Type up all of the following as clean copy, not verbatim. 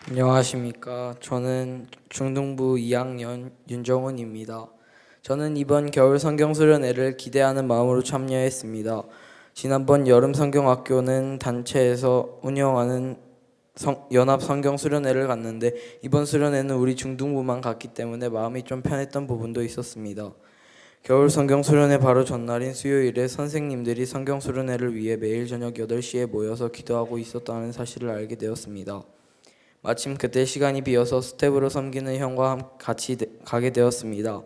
안녕하십니까. 저는 중등부 2학년 윤정훈입니다. 저는 이번 겨울 성경 수련회를 기대하는 마음으로 참여했습니다. 지난번 여름 성경학교는 단체에서 운영하는 연합 성경 수련회를 갔는데 이번 수련회는 우리 중등부만 갔기 때문에 마음이 좀 편했던 부분도 있었습니다. 겨울 성경 수련회 바로 전날인 수요일에 선생님들이 성경 수련회를 위해 매일 저녁 8시에 모여서 기도하고 있었다는 사실을 알게 되었습니다. 마침 그때 시간이 비어서 스텝으로 섬기는 형과 같이 가게 되었습니다.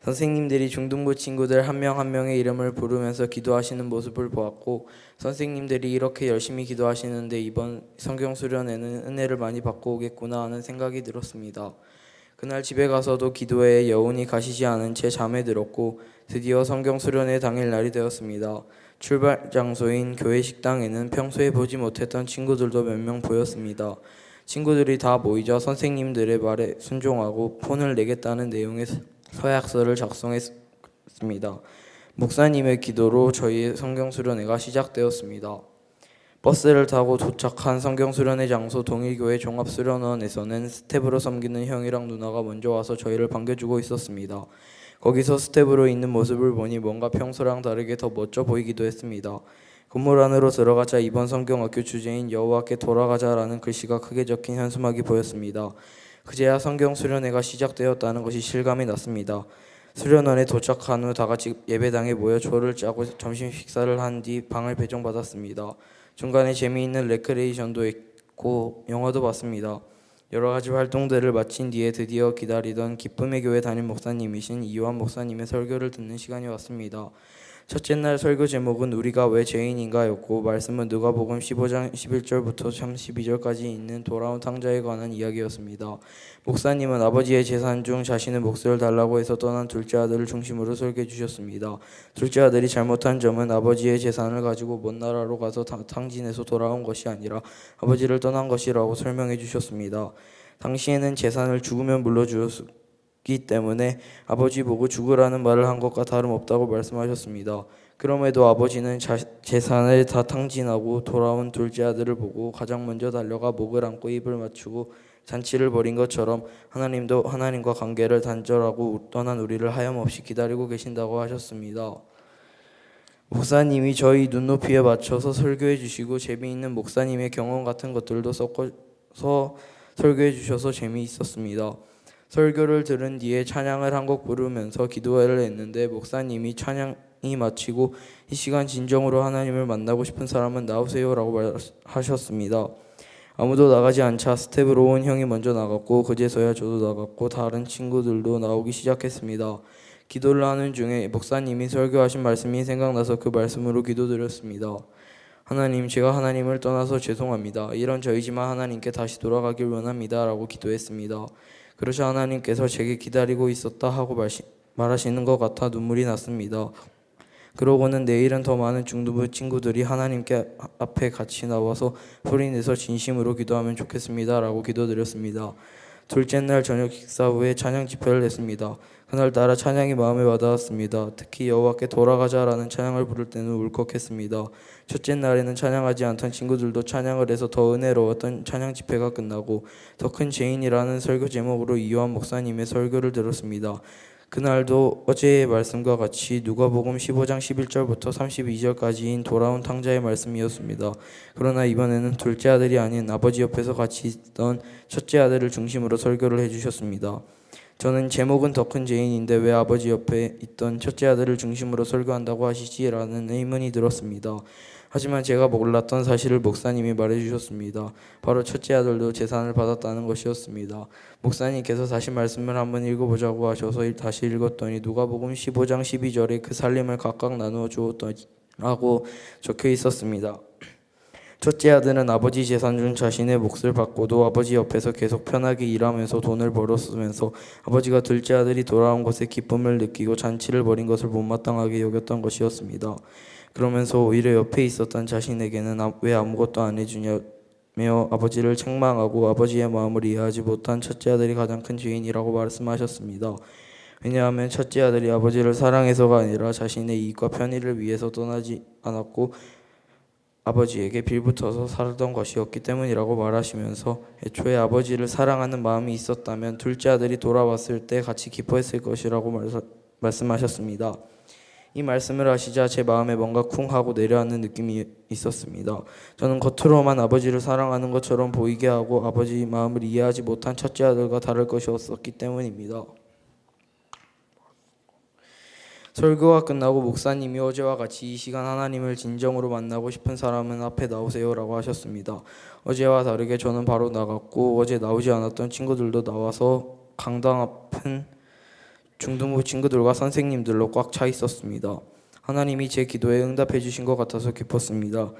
선생님들이 중등부 친구들 한 명 한 명의 이름을 부르면서 기도하시는 모습을 보았고, 선생님들이 이렇게 열심히 기도하시는데 이번 성경 수련회는 은혜를 많이 받고 오겠구나 하는 생각이 들었습니다. 그날 집에 가서도 기도회에 여운이 가시지 않은 채 잠에 들었고, 드디어 성경 수련회 당일날이 되었습니다. 출발 장소인 교회 식당에는 평소에 보지 못했던 친구들도 몇 명 보였습니다. 친구들이 다 모이자 선생님들의 말에 순종하고 폰을 내겠다는 내용의 서약서를 작성했습니다. 목사님의 기도로 저희의 성경 수련회가 시작되었습니다. 버스를 타고 도착한 성경 수련회 장소 동일교회 종합수련원에서는 스텝으로 섬기는 형이랑 누나가 먼저 와서 저희를 반겨주고 있었습니다. 거기서 스텝으로 있는 모습을 보니 뭔가 평소랑 다르게 더 멋져 보이기도 했습니다. 건물 안으로 들어가자 이번 성경학교 주제인 여호와께 돌아가자라는 글씨가 크게 적힌 현수막이 보였습니다. 그제야 성경 수련회가 시작되었다는 것이 실감이 났습니다. 수련원에 도착한 후 다같이 예배당에 모여 조를 짜고 점심 식사를 한 뒤 방을 배정받았습니다. 중간에 재미있는 레크레이션도 있고 영화도 봤습니다. 여러 가지 활동들을 마친 뒤에 드디어 기다리던 기쁨의 교회 담임 목사님이신 이요한 목사님의 설교를 듣는 시간이 왔습니다. 첫째 날 설교 제목은 우리가 왜 죄인인가였고, 말씀은 누가복음 15장 11절부터 32절까지 있는 돌아온 탕자에 관한 이야기였습니다. 목사님은 아버지의 재산 중 자신의 몫을 달라고 해서 떠난 둘째 아들을 중심으로 설교해 주셨습니다. 둘째 아들이 잘못한 점은 아버지의 재산을 가지고 먼 나라로 가서 탕진해서 돌아온 것이 아니라 아버지를 떠난 것이라고 설명해 주셨습니다. 당시에는 재산을 죽으면 물려주었기 때문에 아버지 보고 죽으라는 말을 한 것과 다름없다고 말씀하셨습니다. 그럼에도 아버지는 재산을 다 탕진하고 돌아온 둘째 아들을 보고 가장 먼저 달려가 목을 안고 입을 맞추고 잔치를 벌인 것처럼 하나님도 하나님과 관계를 단절하고 떠난 우리를 하염없이 기다리고 계신다고 하셨습니다. 목사님이 저희 눈높이에 맞춰서 설교해 주시고 재미있는 목사님의 경험 같은 것들도 섞어서 설교해 주셔서 재미있었습니다. 설교를 들은 뒤에 찬양을 한 곡 부르면서 기도회를 했는데 목사님이 찬양이 마치고 이 시간 진정으로 하나님을 만나고 싶은 사람은 나오세요라고 말하셨습니다. 아무도 나가지 않자 스텝으로 온 형이 먼저 나갔고 그제서야 저도 나갔고 다른 친구들도 나오기 시작했습니다. 기도를 하는 중에 목사님이 설교하신 말씀이 생각나서 그 말씀으로 기도드렸습니다. 하나님, 제가 하나님을 떠나서 죄송합니다. 이런 저이지만 하나님께 다시 돌아가길 원합니다. 라고 기도했습니다. 그러자 하나님께서 제게 기다리고 있었다 하고 말하시는 것 같아 눈물이 났습니다. 그러고는 내일은 더 많은 중등부 친구들이 하나님께 앞에 같이 나와서 소리내서 진심으로 기도하면 좋겠습니다. 라고 기도드렸습니다. 둘째 날 저녁 식사 후에 찬양 집회를 했습니다. 그날따라 찬양이 마음에 와닿았습니다. 특히 여호와께 돌아가자라는 찬양을 부를 때는 울컥했습니다. 첫째 날에는 찬양하지 않던 친구들도 찬양을 해서 더 은혜로웠던 찬양 집회가 끝나고 더 큰 죄인이라는 설교 제목으로 이요한 목사님의 설교를 들었습니다. 그날도 어제의 말씀과 같이 누가복음 15장 11절부터 32절까지인 돌아온 탕자의 말씀이었습니다. 그러나 이번에는 둘째 아들이 아닌 아버지 옆에서 같이 있던 첫째 아들을 중심으로 설교를 해주셨습니다. 저는 제목은 더 큰 죄인인데 왜 아버지 옆에 있던 첫째 아들을 중심으로 설교한다고 하시지라는 의문이 들었습니다. 하지만 제가 몰랐던 사실을 목사님이 말해주셨습니다. 바로 첫째 아들도 재산을 받았다는 것이었습니다. 목사님께서 다시 말씀을 한번 읽어보자고 하셔서 다시 읽었더니 누가복음 15장 12절에 그 살림을 각각 나누어 주었더라고 적혀 있었습니다. 첫째 아들은 아버지 재산 중 자신의 몫을 받고도 아버지 옆에서 계속 편하게 일하면서 돈을 벌었으면서 아버지가 둘째 아들이 돌아온 것에 기쁨을 느끼고 잔치를 벌인 것을 못마땅하게 여겼던 것이었습니다. 그러면서 오히려 옆에 있었던 자신에게는 왜 아무것도 안 해주냐며 아버지를 책망하고 아버지의 마음을 이해하지 못한 첫째 아들이 가장 큰 죄인이라고 말씀하셨습니다. 왜냐하면 첫째 아들이 아버지를 사랑해서가 아니라 자신의 이익과 편의를 위해서 떠나지 않았고 아버지에게 빌붙어서 살던 것이었기 때문이라고 말하시면서 애초에 아버지를 사랑하는 마음이 있었다면 둘째 아들이 돌아왔을 때 같이 기뻐했을 것이라고 말씀하셨습니다. 이 말씀을 하시자 제 마음에 뭔가 쿵 하고 내려앉는 느낌이 있었습니다. 저는 겉으로만 아버지를 사랑하는 것처럼 보이게 하고 아버지 마음을 이해하지 못한 첫째 아들과 다를 것이었기 때문입니다. 설교가 끝나고 목사님이 어제와 같이 이 시간 하나님을 진정으로 만나고 싶은 사람은 앞에 나오세요라고 하셨습니다. 어제와 다르게 저는 바로 나갔고 어제 나오지 않았던 친구들도 나와서 강당 앞은 중등부 친구들과 선생님들로 꽉 차 있었습니다. 하나님이 제 기도에 응답해 주신 것 같아서 기뻤습니다.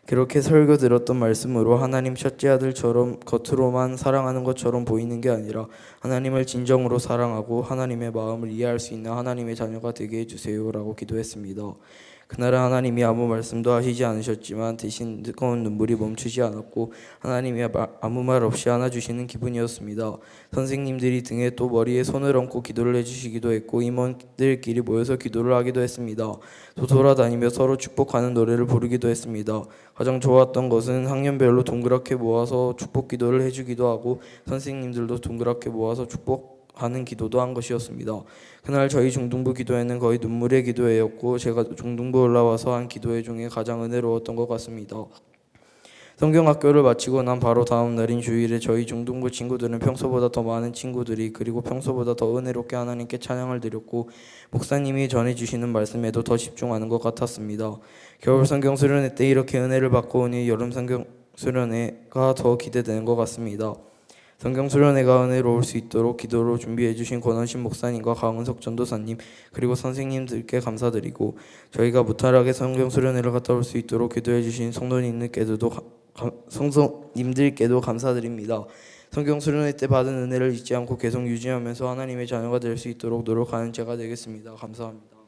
그렇게 설교 들었던 말씀으로 하나님 첫째 아들처럼 겉으로만 사랑하는 것처럼 보이는 게 아니라 하나님을 진정으로 사랑하고 하나님의 마음을 이해할 수 있는 하나님의 자녀가 되게 해주세요라고 기도했습니다. 그날은 하나님이 아무 말씀도 하시지 않으셨지만 대신 뜨거운 눈물이 멈추지 않았고 하나님이 아무 말 없이 안아주시는 기분이었습니다. 선생님들이 등에 또 머리에 손을 얹고 기도를 해주시기도 했고 임원들끼리 모여서 기도를 하기도 했습니다. 또 돌아다니며 서로 축복하는 노래를 부르기도 했습니다. 가장 좋았던 것은 학년별로 동그랗게 모아서 축복 기도를 해주기도 하고 선생님들도 동그랗게 모아서 축복하는 기도도 한 것이었습니다. 그날 저희 중등부 기도회는 거의 눈물의 기도회였고 제가 중등부 올라와서 한 기도회 중에 가장 은혜로웠던 것 같습니다. 성경학교를 마치고 난 바로 다음 날인 주일에 저희 중등부 친구들은 평소보다 더 많은 친구들이 그리고 평소보다 더 은혜롭게 하나님께 찬양을 드렸고 목사님이 전해주시는 말씀에도 더 집중하는 것 같았습니다. 겨울 성경 수련회 때 이렇게 은혜를 받고 오니 여름 성경 수련회가 더 기대되는 것 같습니다. 성경 수련회가 은혜로울 수 있도록 기도로 준비해 주신 권원신 목사님과 강은석 전도사님 그리고 선생님들께 감사드리고 저희가 무탈하게 성경 수련회를 갔다 올 수 있도록 기도해 주신 성도님들께도 감사드립니다. 성경 수련회 때 받은 은혜를 잊지 않고 계속 유지하면서 하나님의 자녀가 될 수 있도록 노력하는 제가 되겠습니다. 감사합니다.